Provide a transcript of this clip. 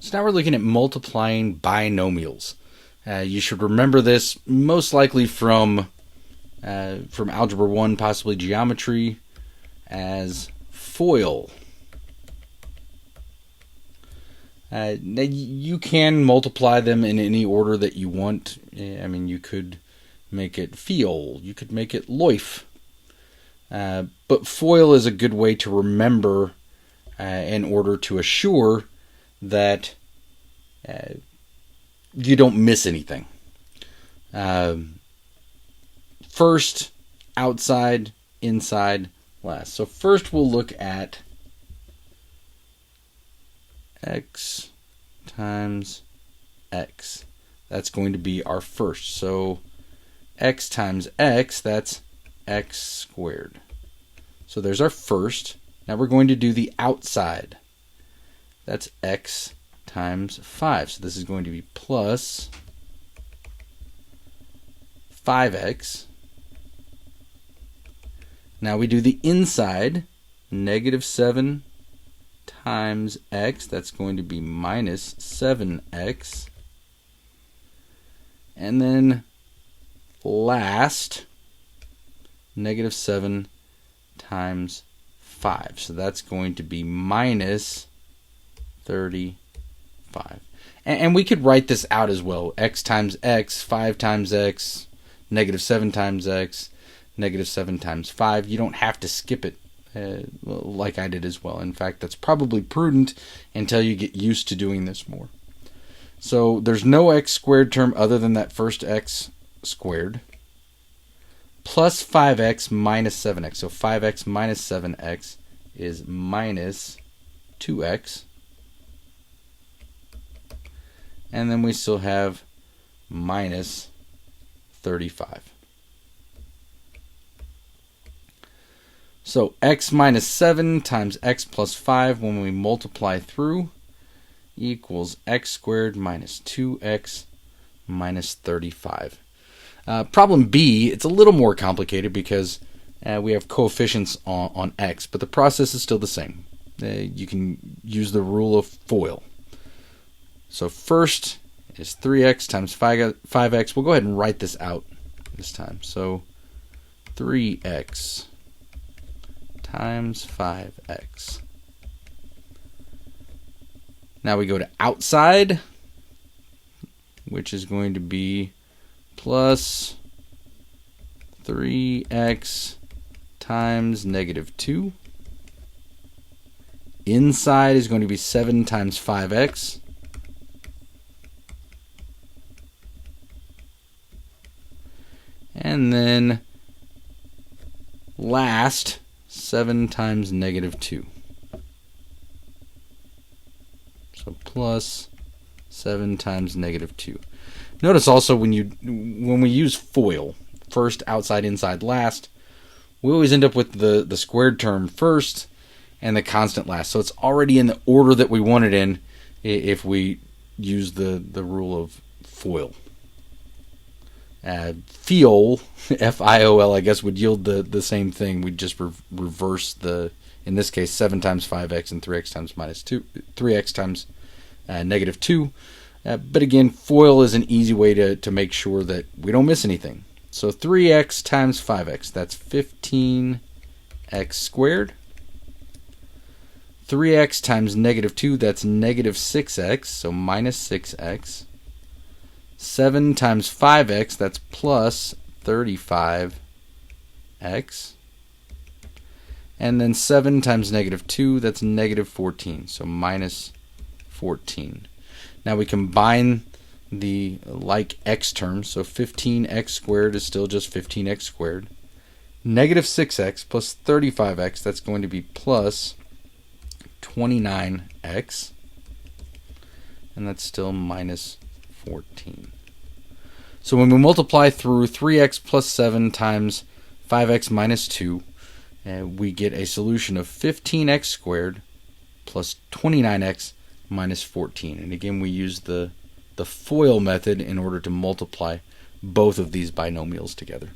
So now we're looking at multiplying binomials. You should remember this most likely from Algebra 1, possibly Geometry, as FOIL. Now you can multiply them in any order that you want. I mean, you could make it FIOL, you could make it LOIF. But FOIL is a good way to remember in order to assure that you don't miss anything. First, outside, inside, last. So first we'll look at x times x. That's going to be our first. So x times x, that's x squared. So there's our first. Now we're going to do the outside. That's x times 5. So this is going to be plus 5x. Now we do the inside. Negative 7 times x. That's going to be minus 7x. And then last, negative 7 times 5. So that's going to be minus 35. And we could write this out as well. X times x, 5 times x, negative 7 times x, negative 7 times 5. You don't have to skip it like I did as well. In fact, that's probably prudent until you get used to doing this more. So there's no x squared term other than that first x squared, plus 5x minus 7x. So 5x minus 7x is minus 2x. And then we still have minus 35. So x minus 7 times x plus 5 when we multiply through equals x squared minus 2x minus 35. Problem B, it's a little more complicated because we have coefficients on x, but the process is still the same. You can use the rule of FOIL. So first is 3x times 5x. We'll go ahead and write this out this time. So 3x times 5x. Now we go to outside, which is going to be plus 3x times negative 2. Inside is going to be 7 times 5x. And then last, 7 times negative 2. So plus 7 times negative 2. Notice also when we use FOIL, first, outside, inside, last, we always end up with the squared term first and the constant last. So it's already in the order that we want it in if we use the rule of FOIL. FIOL, F-I-O-L, I guess, would yield the same thing. We'd just reverse in this case, 7 times 5x and 3x times minus 2, 3x times negative 2. But again, FOIL is an easy way to make sure that we don't miss anything. So 3x times 5x, that's 15x squared. 3x times negative 2, that's negative 6x, so minus 6x. 7 times 5x, that's plus 35x. And then 7 times negative 2, that's negative 14, so minus 14. Now we combine the like x terms, so 15x squared is still just 15x squared. Negative 6x plus 35x, that's going to be plus 29x. And that's still minus 14. So when we multiply through 3x plus 7 times 5x minus 2, we get a solution of 15x squared plus 29x minus 14. And again, we use the FOIL method in order to multiply both of these binomials together.